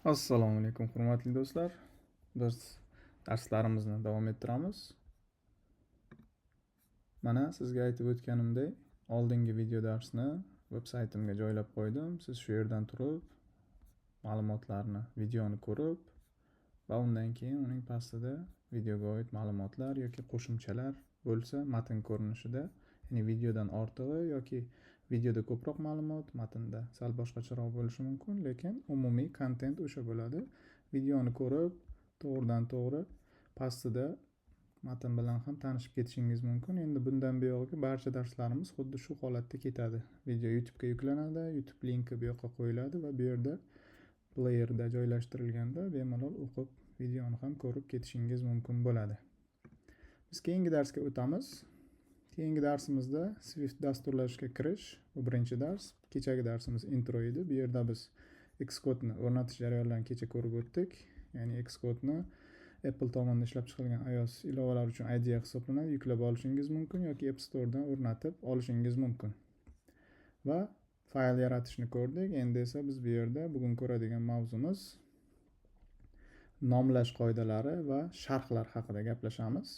Assalomu alaykum hurmatli do'stlar. Biz darslarimizni davom ettiramiz. Mana sizga aytib o'tganimdek, oldingi video darsni veb-saytimga joylab qo'ydim. Siz shu yerdan turib, ma'lumotlarni, videoni ko'rib va undan keyin uning pastida videoga oid ma'lumotlar yoki qo'shimchalar bo'lsa, matn ko'rinishida, ya'ni videodan ortig'i yoki videoda ko'proq ma'lumot, matnda sal boshqacharoq bo'lishi mumkin, lekin umumiy kontent o'sha bo'ladi. Videoni ko'rib, to'g'ridan to'g'ri pastida matn bilan ham tanishib ketishingiz mumkin. Endi bundan buyog'iga barcha darslarimiz xuddi shu holatda ketadi. Video YouTube'ga yuklanadi, YouTube linki bu yoqqa qo'yiladi va bu yerda playerda joylashtirilganda bemalol o'qib, videoni ham ko'rib ketishingiz mumkin bo'ladi. Biz keyingi darsga o'tamiz. Keyingi darsimizda Swift dasturlashga kirish, bu birinchi dars. Kechagi darsimiz intro edi. Bu yerda biz Xcode'ni o'rnatish jarayonlarini kecha ko'rib o'tdik. Ya'ni Xcode'ni Apple tomonidan ishlab chiqarilgan iOS ilovalari uchun IDE hisoblanadi. Yuklab olishingiz mumkin yoki App Store'dan o'rnatib olishingiz mumkin. Va fayl yaratishni ko'rdik. Endi esa biz bu yerda bugun ko'radigan mavzumiz nomlash qoidalari va sharhlar haqida gaplashamiz.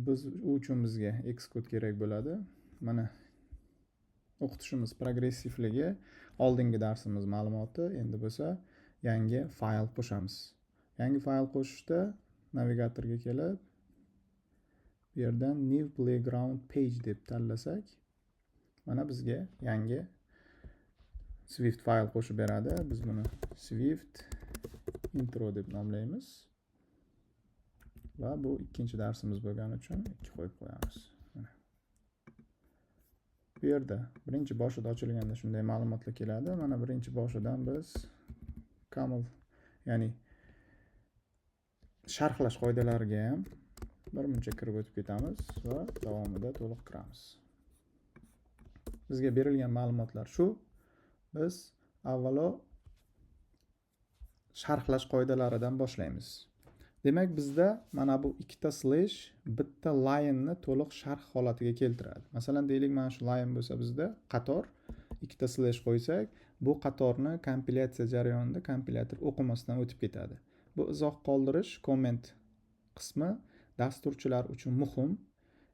Biz uchun bizga Xcode kerak bo'ladi. Mana o'qitishimiz progressivligi oldingi darsimiz ma'lumoti. Endi bo'lsa yangi fayl qo'shamiz. Yangi fayl qo'shishda navigatorga kelib, bu yerdan New Playground Page deb tanlasak, mana bizga yangi Swift fayl qo'shib beradi. Biz buni Swift intro deb nomlaymiz. Va bu ikkinchi darsimiz bo'lgani uchun 2 qo'yib qo'yamiz. Bu yerda birinchi boshida ochilganda shunday ma'lumotlar keladi. Mana birinchi boshidan biz camel, ya'ni sharhlash qoidalariga ham birmuncha kirib o'tib ketamiz va davomida to'liq kiramiz. Bizga berilgan ma'lumotlar shu. Biz avvalo sharhlash qoidalaridan boshlaymiz. Demak, bizda mana bu ikkita slash bitta line'ni to'liq sharh holatiga keltiradi. Masalan, deylik, mana shu line bo'lsa bizda qator, ikkita slash qo'ysak, bu qatorni kompilyatsiya jarayonida kompilyator o'qimasdan o'tib ketadi. Bu izoh qoldirish, komment qismi dasturchilar uchun muhim.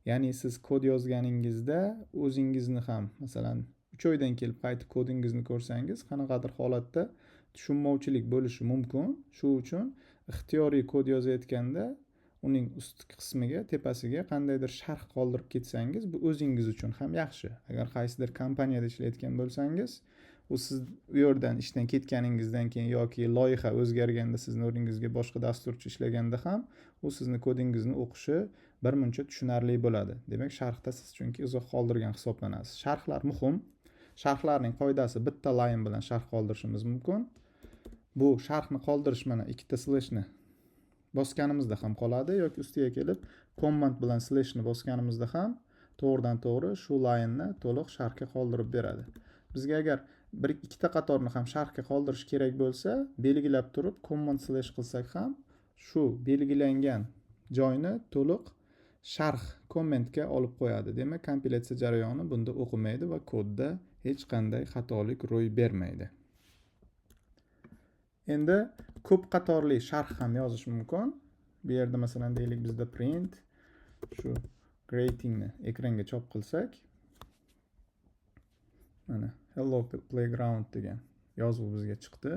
Ya'ni siz kod yozganingizda o'zingizni ham, masalan, 3 oydan kelib qaytib kodingizni ko'rsangiz, qanaqadir holatda tushunmovchilik bo'lishi mumkin. Shu uchun ixtiyoriy kod yozayotganda uning ust qismiga, tepasiga qandaydir sharh qoldirib ketsangiz, bu o'zingiz uchun ham yaxshi. Agar qaysidir kompaniyada ishlayotgan bo'lsangiz, u siz u yerdan ishdan ketganingizdan keyin yoki loyiha o'zgarganda sizni o'rningizga boshqa dasturchi ishlaganda ham u sizni kodingizni o'qishi birmuncha tushunarli bo'ladi. Demak, sharhda siz chunki izoh qoldirgan hisoblanasiz. Sharhlar muhim. Sharhlarning qoidasi bitta line bilan sharh qoldirishimiz mumkin. Bu sharhni qoldirish mana ikkita slashni bosganimizda ham qoladi yoki ustiga kelib command bilan slashni bosganimizda ham to'g'ridan to'g'ri shu line'ni to'liq sharhga qoldirib beradi. Bizga agar bir ikkita qatorni ham sharhga qoldirish kerak bo'lsa, belgilab turib command slash qilsak ham shu belgilangan joyni to'liq sharh kommentga olib qo'yadi. Demak, kompilyatsiya jarayoni bunda o'qimaydi va kodda hech qanday xatolik ro'y bermaydi. Endi ko'p qatorli sharh ham yozish mumkin. Bu yerda masalan deylik bizda print shu greetingni ekranga chop qilsak, mana hello playground degan yozuv bizga chiqdi.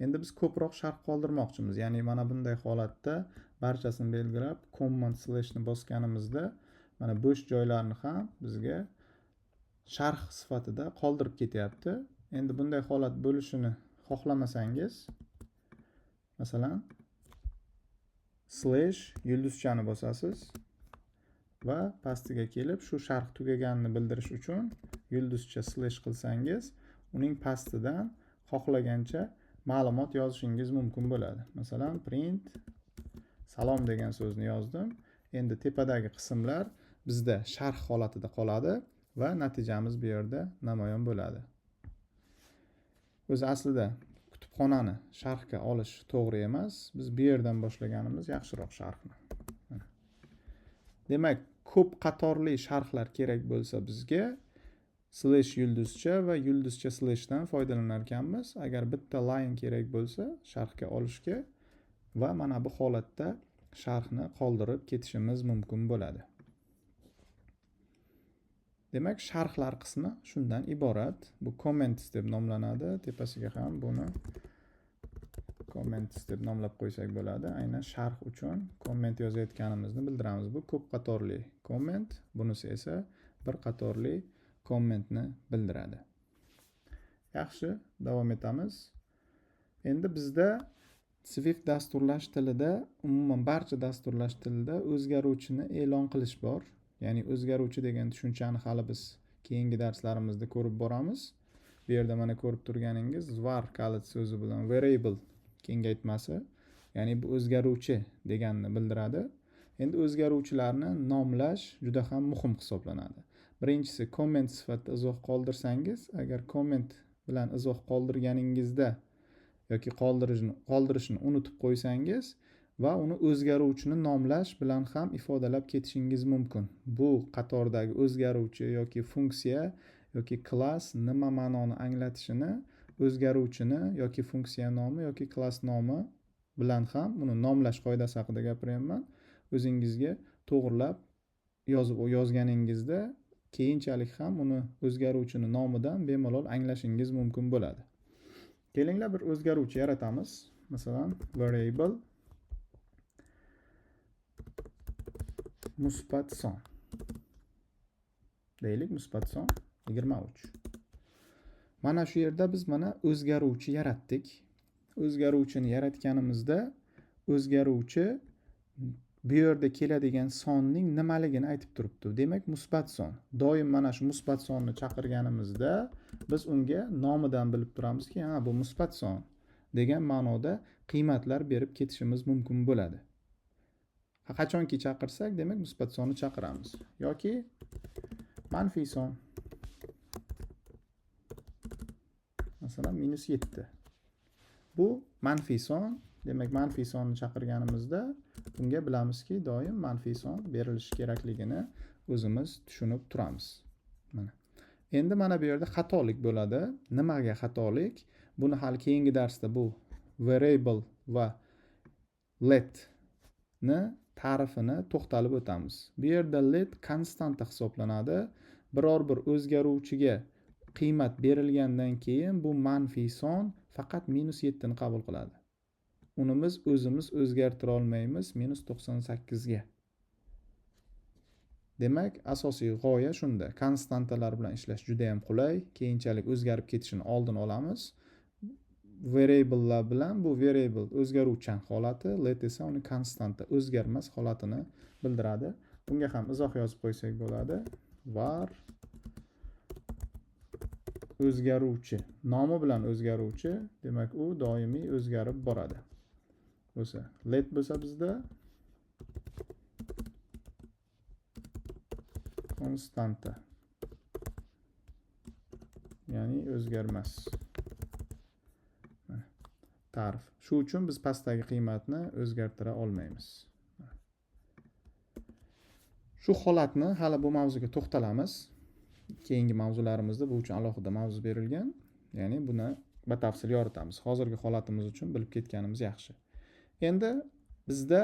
Endi biz ko'proq sharh qoldirmoqchimiz. Ya'ni mana bunday holatda barchasini belgilab command slashni bosganimizda mana bo'sh joylarni ham bizga sharh sifatida qoldirib ketyapti. Endi bunday holat bo'lishini xohlamasangiz, masalan, slash yulduzchani bosasiz va pastiga kelib shu sharh tugaganini bildirish uchun yulduzcha slash qilsangiz, uning pastidan xohlagancha ma'lumot yozishingiz mumkin bo'ladi. Masalan, print salom degan so'zni yozdim. Endi tepadagi qismlar bizda sharh holatida qoladi va natijamiz bu yerda namoyon bo'ladi. O'zi aslida kutubxonani sharhga olish to'g'ri emas. Biz bu yerdan boshlaganimiz yaxshiroq sharhni. Demak, ko'p qatorli sharhlar kerak bo'lsa bizga slash yulduzcha va yulduzcha slashdan foydalanar ekanmiz. Agar bitta line kerak bo'lsa sharhga olishga va mana bu holatda sharhni qoldirib ketishimiz mumkin bo'ladi. Demak, sharhlar qismi shundan iborat. Bu comments deb nomlanadi. Tepasiga ham buni comments deb nomlab qo'ysak bo'ladi. Aynan sharh uchun komment yozayotganimizni bildiramiz. Bu ko'p qatorli komment, bunisi esa bir qatorli kommentni bildiradi. Yaxshi, davom etamiz. Endi bizda Swift dasturlash tilida, umuman barcha dasturlash tilida o'zgaruvchini e'lon qilish bor. Ya'ni o'zgaruvchi degan tushunchani hali biz keyingi darslarimizda ko'rib boramiz. Bu yerda mana ko'rib turganingiz var kalit so'zi bilan variable kengaytmasi, ya'ni bu o'zgaruvchi deganni bildiradi. Endi o'zgaruvchilarni nomlash juda ham muhim hisoblanadi. Birinchisi, komment sifatida izoh qoldirsangiz, agar komment bilan izoh qoldirganingizda yoki qoldirishni unutib qo'ysangiz va uni o'zgaruvchini nomlash bilan ham ifodalab ketishingiz mumkin. Bu qatordagi o'zgaruvchi yoki funksiya yoki klass nima ma'noni anglatishini o'zgaruvchini yoki funksiya nomi yoki klass nomi bilan ham uni nomlash qoidasi haqida gapiryapman. O'zingizga to'g'rilab yozganingizda keyinchalik ham uni o'zgaruvchini nomidan bemalol anglashingiz mumkin bo'ladi. Kelinglar bir o'zgaruvchi yaratamiz. Masalan, variable musbat son. Deylik, musbat son 23. Mana shu yerda biz mana o'zgaruvchi yaratdik. O'zgaruvchini yaratganimizda o'zgaruvchi bu yerda keladigan sonning nimaligini aytib turibdi. Demak, musbat son. Doim mana shu musbat sonni chaqirganimizda biz unga nomidan bilib turamizki, ha, bu musbat son degan ma'noda qiymatlar berib ketishimiz mumkin bo'ladi. Qachonki chaqirsak, demak musbat sonni chaqiramiz yoki manfiy son. Masalan, -7. Bu manfiy son. Demak, manfiy sonni chaqirganimizda bunga bilamizki, doim manfiy son berilishi kerakligini o'zimiz tushunib turamiz. Mana. Endi mana bu yerda xatolik bo'ladi. Nimaga xatolik? Buni hali keyingi darsda bu variable va let ni ta'rifini to'xtalib o'tamiz. Bu yerda let konstanta hisoblanadi. Biror bir o'zgaruvchiga qiymat berilgandan keyin bu manfiy son faqat -7 ni qabul qiladi. Uni biz o'zimiz o'zgartira olmaymiz -98 ga. Demak, asosiy g'oya shunda. Konstantalar bilan ishlash juda ham qulay. Keyinchalik o'zgarib ketishini oldin olamiz. Variablelar bilan bu variable o'zgaruvchan holati, let esa uni konstanta, o'zgarmas holatini bildiradi. Bunga ham izoh yozib qo'ysak bo'ladi. Var o'zgaruvchi. Nomi bilan o'zgaruvchi, demak u doimiy o'zgarib boradi. Bo'lsa, let bo'lsa bizda konstanta. Ya'ni o'zgarmas. Ta'rif. Shu uchun biz pastdagi qiymatni o'zgartira olmaymiz. Shu holatni hali bu mavzuga to'xtalamiz. Keyingi mavzularimizda bu uchun alohida mavzu berilgan. Ya'ni buni batafsil yoritamiz. Hozirgi holatimiz uchun bilib ketganimiz yaxshi. Endi bizda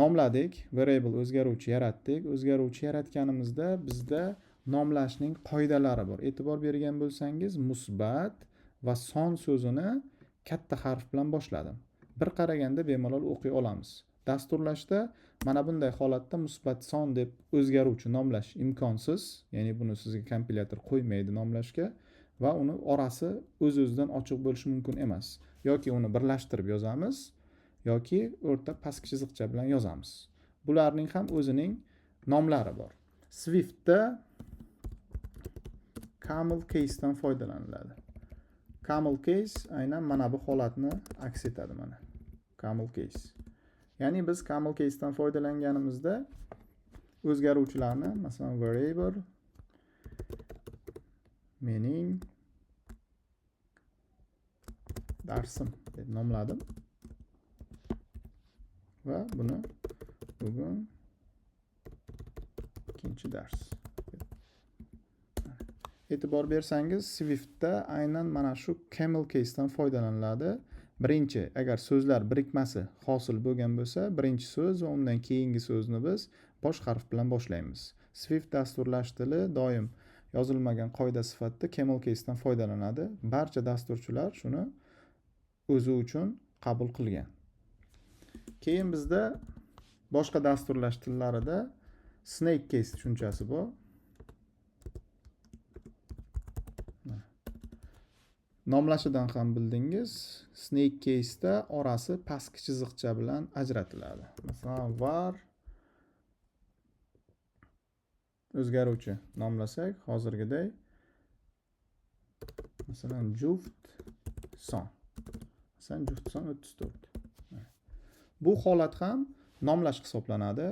nomladik, variable o'zgaruvchi yaratdik. O'zgaruvchi yaratganimizda bizda nomlashning qoidalari bor. E'tibor bergan bo'lsangiz, musbat va son so'zini katta harf bilan boshladim. Bir qaraganda bemalol o'qiy olamiz. Dasturlashda mana bunday holatda musbat son deb o'zgaruvchi nomlash imkonsiz. Ya'ni buni sizga kompilyator qo'ymaydi nomlashga va uni orasi o'z-o'zidan ochiq bo'lishi mumkin emas. Yoki uni birlashtirib yozamiz yoki o'rta pastki chiziqcha bilan yozamiz. Bularning ham o'zining nomlari bor. Swift'da camel case dan foydalaniladi. Camel case aynan mana bu holatni aks etadi mana. Camel case. Ya'ni biz camel case dan foydalanganimizda o'zgaruvchilarni, masalan, variable mening darsim deb nomladim. Va buni bugun ikkinchi dars. e'tibor bersangiz Swift'da aynan mana shu camel case'dan foydalaniladi. Birinchi, agar so'zlar birikmasi hosil bo'lgan bo'lsa, birinchi so'z va undan keyingi so'zni biz bosh harf bilan boshlaymiz. Swift dasturlash tili doim yozilmagan qoida sifatida camel case'dan foydalanadi. Barcha dasturchilar shuni o'zi uchun qabul qilgan. Keyin bizda boshqa dasturlash tillarida snake case tushunchasi bor. Nomlashidan ham bildingiz, snake case'da orasi pastki chiziqcha bilan ajratiladi. Masalan, var o'zgaruvchi nomlasak, hozirgidek, masalan, juft son. Masalan, juft son 34. Bu holat ham nomlash hisoblanadi,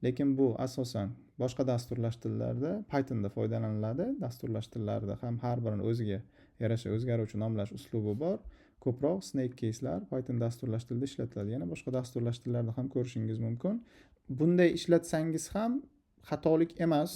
lekin bu asosan boshqa dasturlash tillarida, Pythonda foydalaniladi. Dasturlash tillarida ham har birini o'ziga yarasha o'zgaruvchi nomlash uslubi bor. Ko'proq snake case'lar Python dasturlash tilida ishlatiladi. Yana boshqa dasturlash tillarida ham ko'rishingiz mumkin. Bunday ishlatsangiz ham xatolik emas.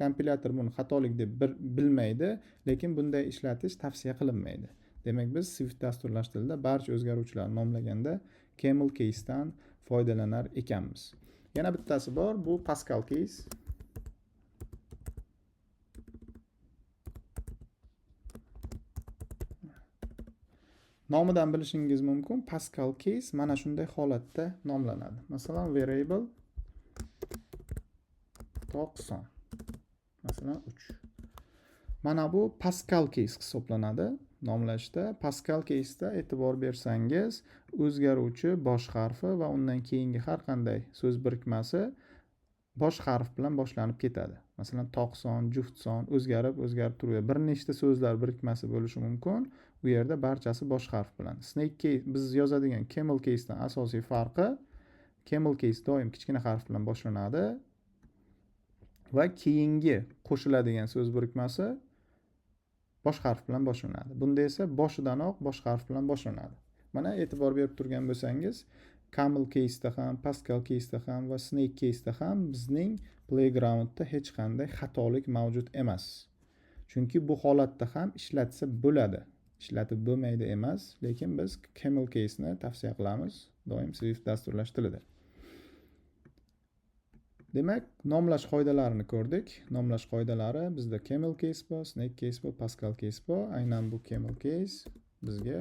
Kompilyator buni xatolik deb bilmaydi, lekin bunday ishlatish tavsiya qilinmaydi. Demak, biz Swift dasturlash tilida barcha o'zgaruvchilarni nomlaganda camel case'dan foydalanar ekanmiz. Yana bittasi bor, bu Pascal case. Nomidan bilishingiz mumkin, Pascal case mana shunday holatda nomlanadi. Masalan, variable 90. Masalan, 3. Mana bu Pascal case hisoblanadi nomlashda. Pascal case'da e'tibor bersangiz, o'zgaruvchi bosh harfi va undan keyingi har qanday so'z birikmasi bosh harf bilan boshlanib ketadi. Masalan, toqson, juft son o'zgarib turadi. Bir nechta so'zlar birikmasi bo'lishi mumkin. Bu yerda barchasi bosh harf bilan. Snake case biz yozadigan camel case'dan asosiy farqi, camel case doim kichkina harf bilan boshlanadi va keyingi qo'shiladigan so'z birikmasi bosh harf bilan boshlanadi. Bunda esa boshidanoq bosh harf bilan boshlanadi. Mana e'tibor berib turgan bo'lsangiz, camel case'da ham, Pascal case'da ham va snake case'da ham bizning playgroundda hech qanday xatolik mavjud emas. Chunki bu holatda ham ishlatsa bo'ladi. Ishlatib bo'lmaydi emas, lekin biz camel case'ni tavsiya qilamiz doim Swift dasturlash tilida. Demak, nomlash qoidalarini ko'rdik. Nomlash qoidalari bizda camel case bor, snake case bor, Pascal case bor. Aynan bu camel case bizga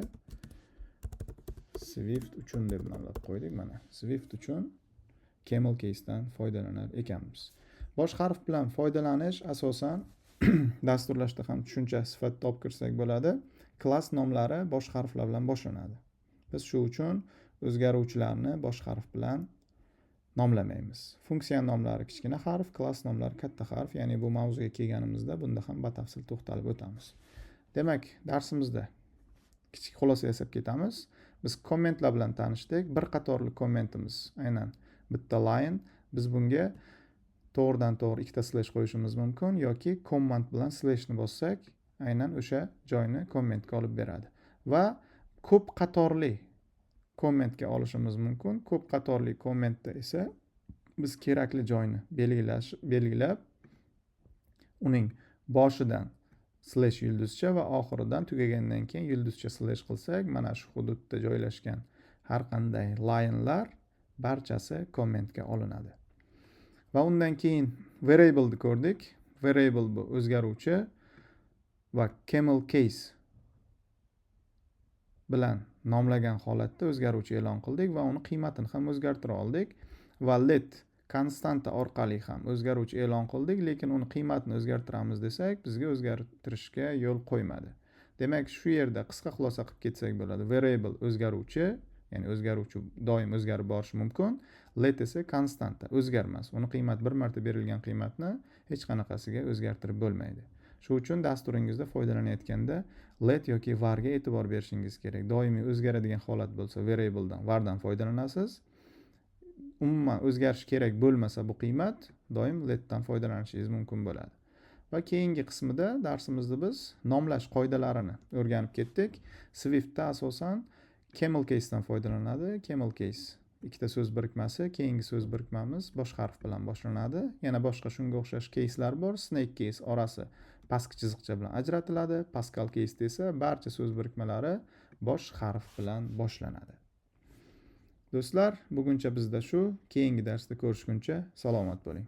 Swift uchun deb nomlab qo'ydik. Mana Swift uchun camel case'dan foydalanar ekanmiz. Bosh harf bilan foydalanish asosan dasturlashda ham tushuncha sifatida olib kirsak bo'ladi. Klass nomlari bosh harflar bilan boshlanadi. Biz shu uchun o'zgaruvchilarni bosh harf bilan nomlamaymiz. Funksiya nomlari kichkina harf, klass nomlari katta harf, ya'ni bu mavzuga kelganimizda bunda ham batafsil to'xtalib o'tamiz. Demak, darsimizda kichik xulosa yasab ketamiz. Biz kommentlar bilan tanishdik. Bir qatorli kommentimiz aynan bitta line. Biz bunga to'g'ridan to'g'ri ikkita slash qo'yishimiz mumkin yoki command bilan slashni bossak, aynan o'sha joyni kommentga olib beradi. Va ko'p qatorli kommentga olishimiz mumkin. Ko'p qatorli kommentda esa biz kerakli joyni belgilab uning boshidan slash yulduzcha va oxiridan tugagandan keyin yulduzcha slash qilsak, mana shu hududda joylashgan har qanday line'lar barchasi kommentga olinadi. Va undan keyin variable ni ko'rdik. Variable bu o'zgaruvchi va camel case bilan nomlagan holatda o'zgaruvchi e'lon qildik va uni qiymatini ham o'zgartira oldik. Va let konstanta orqali ham o'zgaruvchi e'lon qildik, lekin uni qiymatini o'zgartiramiz desak, bizga o'zgartirishga yo'l qo'ymadi. Demak, shu yerda qisqa xulosa qilib ketsak bo'ladi. Variable o'zgaruvchi, ya'ni o'zgaruvchi doim o'zgarib borishi mumkin. Let esa konstanta, o'zgarmas. Uni qiymat bir marta berilgan qiymatni hech qanaqasiga o'zgartirib bo'lmaydi. Shu uchun dasturingizda foydalanayotganda let yoki varga e'tibor berishingiz kerak. Doimiy o'zgaradigan holat bo'lsa variabledan, vardan foydalanasiz. Umuman o'zgarish kerak bo'lmasa bu qiymat, doim letdan foydalanishingiz mumkin bo'ladi. Va keyingi qismida darsimizda biz nomlash qoidalarini o'rganib ketdik. Swiftda asosan camel case'dan foydalanadi. Camel case ikkita so'z birikmasi, keyingi so'z birikmamiz bosh harf bilan boshlanadi. Yana boshqa shunga o'xshash case'lar bor. Snake case orasi pastki chiziqcha bilan ajratiladi. Pascal case'da esa barcha so'z birikmalari bosh harf bilan boshlanadi. Do'stlar, buguncha bizda shu. Keyingi darsda ko'rishguncha salomat bo'ling.